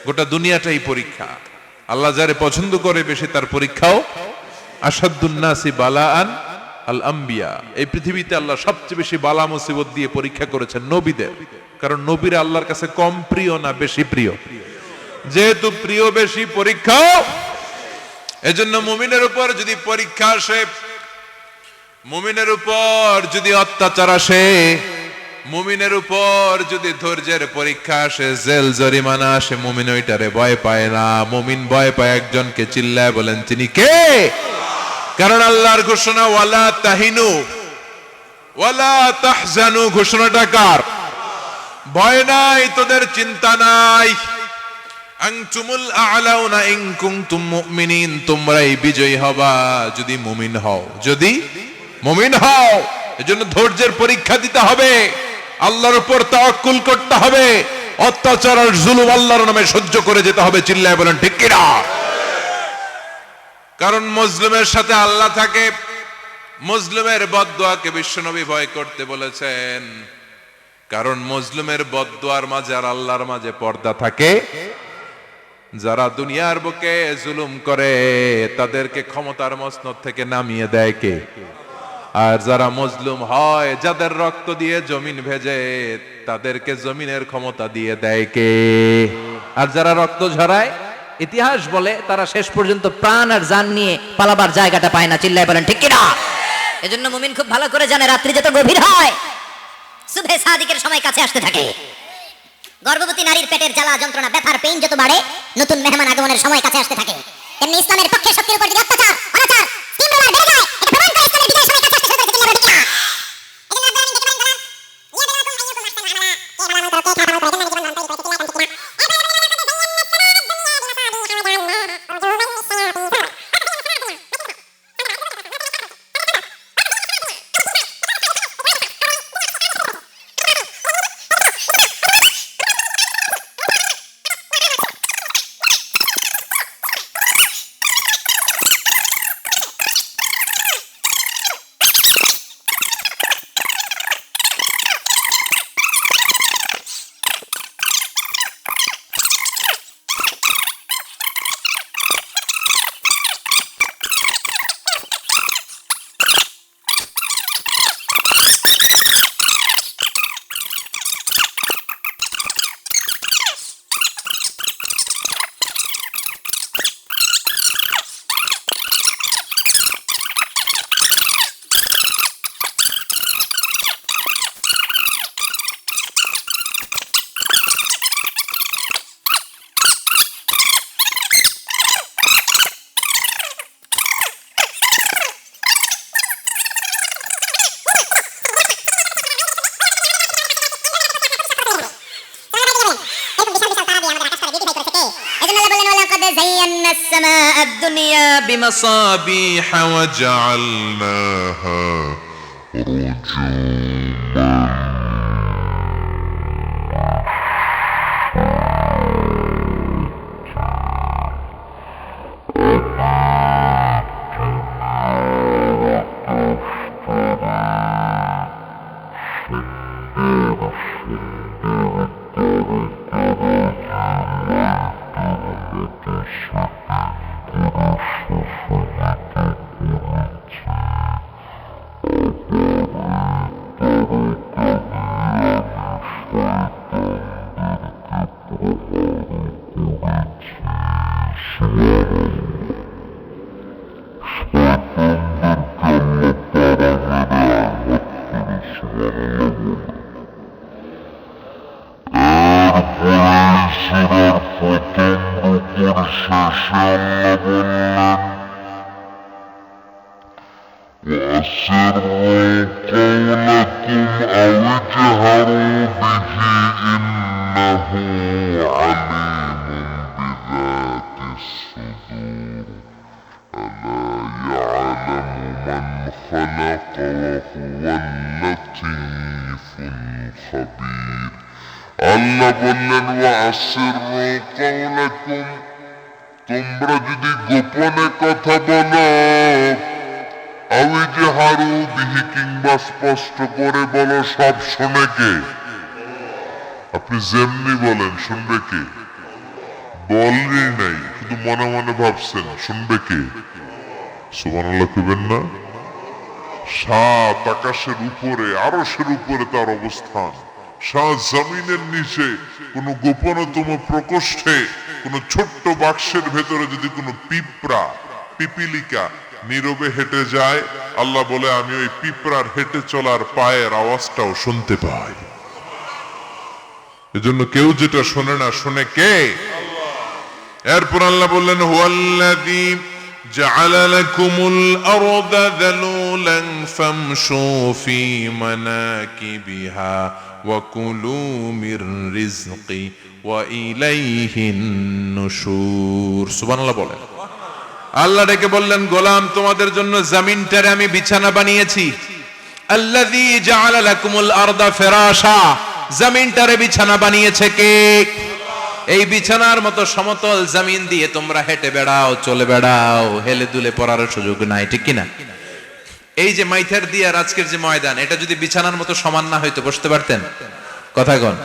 গোটা দুনিয়াটাই পরীক্ষা। আল্লাহ যারে পছন্দ করে বেশি তার পরীক্ষাও। আসাদুন নাসি বালাআন আল আম্বিয়া, এই পৃথিবীতে আল্লাহ সবচেয়ে বেশি বালা মুসিবত দিয়ে পরীক্ষা করেছেন নবীদের। কারণ নবীরা আল্লাহর কাছে কম প্রিয় না বেশি প্রিয়? যেহেতু প্রিয় বেশি, পরীক্ষাও। এজন্য মুমিনের উপর যদি পরীক্ষা আসে, মুমিনের উপর যদি অত্যাচার আসে, মুমিনের উপর যদি ধৈর্যের পরীক্ষা আসে, জেল জরিমানা আসে, মুমিন ওইটারে ভয় পায় না। মুমিন ভয় পায় একজনকে, চিল্লায় বলেন তিনি কে? কারণ আল্লাহর ঘোষণা ওয়ালা তাহিনু ওয়ালা তাহজানু, ঘোষণাটা কার? ভয় নাই, তোদের চিন্তা নাই। আনতুমুল আ'লাউনা ইন কুনতুম মুমিনিন, তোমরাই বিজয়ী হবা যদি মুমিন হও, যদি মুমিন হও। এজন্য ধৈর্যের পরীক্ষা দিতে হবে, আল্লাহর উপর তাওয়াক্কুল করতে হবে, অত্যাচার আর জুলুম আল্লাহর নামে সহ্য করে যেতে হবে। চিল্লায় বলেন ঠিক কি না? কারণ মজলুমের সাথে আল্লাহ থাকে। মজলুমের বদদুয়াকে বিশ্বনবী ভয় করতে বলেছেন, কারণ মজলুমের বদদুয়ার মাঝে আর আল্লাহর মাঝে পর্দা থাকে। যারা দুনিয়ার বুকে জুলুম করে তাদেরকে ক্ষমতার মসনদ থেকে নামিয়ে দেয় কে? আর যারা মজলুম হয়, যাদের রক্ত দিয়ে জমিন ভেজে, তাদেরকে জমিনের ক্ষমতা দিয়ে দেয় কে? আর যারা রক্ত ঝরায়, ইতিহাস বলে তারা শেষ পর্যন্ত প্রাণ আর জান নিয়ে পালাবার জায়গাটা পায় না। চিল্লায় বলেন ঠিক কিনা? এজন্য মুমিন খুব ভালো করে জানে, রাত্রি যত গভীর হয়, সুবহে সাদিকের সময় কাছে আসতে থাকে। গর্ভবতী নারীর পেটের জ্বালা যন্ত্রণা, ব্যথার পেইন যত বাড়ে, নতুন মেহমান আগমনের সময় কাছে আসতে থাকে। তেমনি ইসলামের পক্ষে শক্তির উপর যদি অত্যাচার, অনাচার, স্টিমরোলার বেড়ে যায়, এটা প্রমাণ করে ইসলামের বিজয়ের সময় কাছে আসতে শুরু করেছে। চিল্লায় বলেন ঠিক কিনা? এজন্য রব্বুল আলামিন দেখতে পারেন زينا السماء الدنيا بمصابيح وجعلناها رجوما وأسروا قولكم أو اجهروا به إنه عليم بذات الصدور ألا يعلم من خلق وهو اللطيف الخبير আল্লাহ বললেন ওয়াসিরু কাওলাকুম, তোমরা যদি গোপনে কথা বলো, আউইজহারু বিহি, কিংবা স্পষ্ট করে বলো, সব শোনে কে? আপনি যেমনি বলেন শুনবে কে? বলেনই নাই, শুধু মনে মনে ভাবছেন। শুনবে কে? সুবহানাল্লাহ কইবেন না? সাত আকাশের উপরে, আরশের উপরে তার অবস্থান, সাত জমিনের নিচে কোনো গোপনতম প্রকোষ্ঠে, কোনো ছোট্ট বাক্সের ভেতরে যদি কোনো পিঁপড়া, পিপিলিকা নীরবে হেঁটে যায়, আল্লাহ বলে আমি ওই পিঁপড়ার হেঁটে চলার পায়ের আওয়াজটাও শুনতে পাই। এজন্য কেউ যেটা শোনে না, শোনে কে? এরপর আল্লাহ বললেন হুয়াল্লাযী জাআলা লাকুমুল আরদা যালুলান ফামশু ফি মানাকিবিহা ওয়া কুলু মির রিজকি ওয়া ইলাইহিন নুশুর। সুবহানাল্লাহ বলেন। আল্লাহ ডেকে বললেন, গোলাম তোমাদের জন্য জমিনটারে আমি বিছানা বানিয়েছি। আল্লাযী জাআলা লাকুমুল আরদা ফিরাশা, জমিনটারে বিছানা বানিয়েছে কে? এই বিছানার মতো সমতল জমিন দিয়ে তোমরা হেঁটে বেড়াও, চলে বেড়াও, হেলে দুলে পড়ার সুযোগ নাই, ঠিক কিনা? এই যে মাইথার দিয়ে আর আজকের যে ময়দান, এটা যদি বিছানার মতো সমান না হইতো বসতে পারতেন? কথা কন।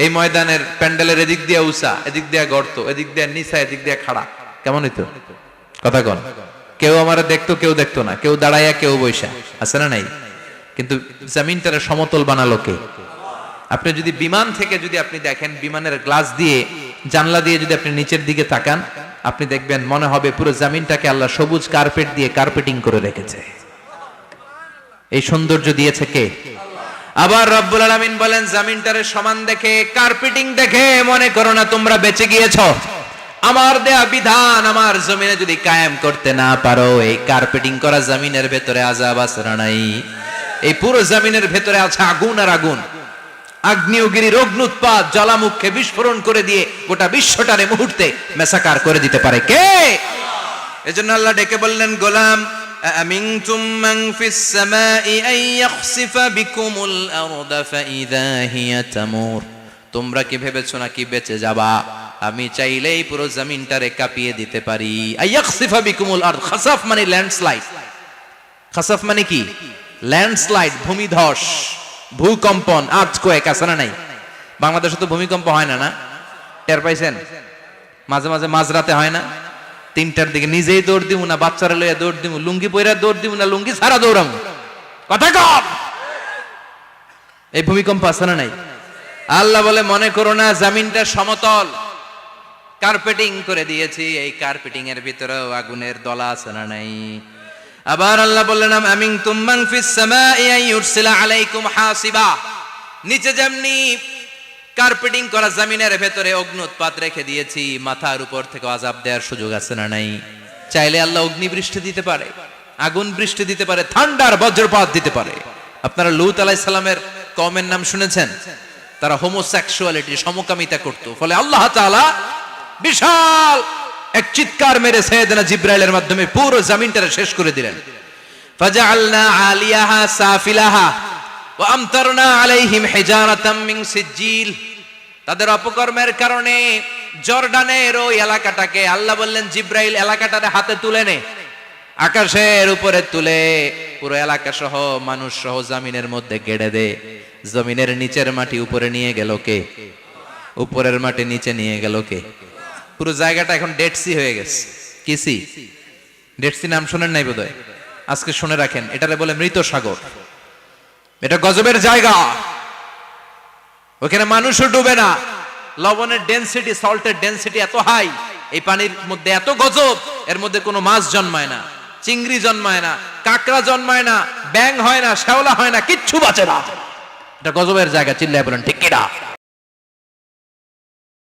এই ময়দানের প্যান্ডেলের এদিক দিয়ে উঁচা, এদিক দিয়ে গর্ত, এদিক দিয়ে নিচা, এদিক দিয়ে খাড়া, কেমন হইতো? কথা কন। কেউ আমার দেখতো, কেউ দেখতো না, কেউ দাঁড়াইয়া, কেউ বৈশা, আছে না নাই? কিন্তু জমিনটারে সমতল বানালো কে? আপনি যদি বিমান থেকে যদি আপনি দেখেন, বিমানের গ্লাস দিয়ে, জানলা দিয়ে যদি আপনি নিচের দিকে তাকান, আপনি দেখবেন মনে হবে পুরো জমিনটাকে আল্লাহ সবুজ কার্পেট দিয়ে কার্পেটিং করে রেখেছে। এই সৌন্দর্য দিয়েছে কে? আবার রব্বুল আলামিন বলেন, জমিনটারে সমান দেখে, কার্পেটিং দেখে মনে করো না তোমরা বেঁচে গিয়েছো। আমার দেয়া বিধান আমার জমিনে যদি কায়েম করতে না পারো, এই কার্পেটিং করা জমিনের ভেতরে আযাব আছে না নাই? এই পুরো জমিনের ভেতরে আছে আগুন আর আগুন। আগ্নেয়গিরির অগ্নুৎপাত জ্বালামুখে বিস্ফোরণ করে দিয়ে গোটা বিশ্বটারে মুহূর্তে মেসাকার করে দিতে পারে কে? এজন্য আল্লাহ ডেকে বললেন, গোলাম আমিনতুম মান ফিস সামাই আন ইয়াখসিফা বিকুমুল আরদা ফাইযা হিয়া তামুর। তোমরা কি ভেবেছো নাকি বেঁচে যাবা? আমি চাইলেই পুরো জমিনটারে কাঁপিয়ে দিতে পারি। আন ইয়াখসিফা বিকুমুল আরদ, খাসাফ মানে ল্যান্ডস্লাইড। খাসাফ মানে কি? ল্যান্ডস্লাইড, ভূমিধস, ভূকম্পন, আর্থকোয়েক, আছে না নাই? বাংলাদেশে তো ভূমিকম্প হয় না, না? টের পাইছেন? মাঝে মাঝে মাঝরাতে হয় না? 3টার দিকে নিজেই দৌড় দিব না বাচ্চারা লইয়া দৌড় দিব, লুঙ্গি পইরা দৌড় দিব না লুঙ্গি ছাড়া দৌড়াম? কথা কম। এই ভূমিকম্প আছে না নাই? আল্লাহ বলে মনে করো না জমিনটা সমতল, কার্পেটিং করে দিয়েছি। এই কার্পেটিং এর ভিতরেও আগুনের দলা আছে না নাই? আবার আল্লাহ বললেন, আমিনতুম মান ফিস সামাই আন ইউরসিলা আলাইকুম হাসিবা। নিচে যেমনি কার্পেটিং করা জমিনের ভেতরে অগ্নুৎপাত রেখে দিয়েছি, মাথার উপর থেকে আযাব দেওয়ার সুযোগ আছে না নাই? চাইলে আল্লাহ অগ্নি বৃষ্টি দিতে পারে, আগুন বৃষ্টি দিতে পারে, ঠান্ডার বজ্রপাত দিতে পারে। আপনারা লূত আলাইহিস সালামের কওমের নাম শুনেছেন? তারা হোমোসেক্সুয়ালিটি, সমকামিতা করত। ফলে আল্লাহ তাআলা বিশাল এক চিৎকার মেরে সাইয়েদনা জিবরাইলের মাধ্যমে পুরো জমিনটারে শেষ করে দিলেন। ফাজআলনা আলিয়াহা সাফিলাহা ওয়া আমতারনা আলাইহিম হিজারাতাম মিন সিজিল। তাদের অপকর্মের কারণে জর্ডানের ওই এলাকাটাকে আল্লাহ বললেন, জিবরাইল এলাকাটারে হাতে তুলে নে, আকাশের উপরে তুলে পুরো এলাকা সহ মানুষ সহ জমিনের মধ্যে গেড়ে দে। জমিনের নিচের মাটি উপরে নিয়ে গেল কে? উপরের মাটি নিচে নিয়ে গেল কে? পুরো জায়গাটা এখন ডেড সি হয়ে গেছে। কি সি? ডেড সি নাম শোনেন নাই বোধহয়? আজকে শুনে রাখেন, এটারে বলে মৃত সাগর। এটা গজবের জায়গা, ওখানে মানুষও ডুবে না। লবণের ডেনসিটি, সল্টের ডেনসিটি এত হাই, এই পানির মধ্যে এত গজব, এর মধ্যে কোনো মাছ জন্মায় না, চিংড়ি জন্মায় না, কাঁকড়া জন্মায় না, ব্যাং হয় না, শ্যাওলা হয় না, কিচ্ছু বাঁচে না। এটা গজবের জায়গা। চিল্লায় বলেন ঠিক কিনা?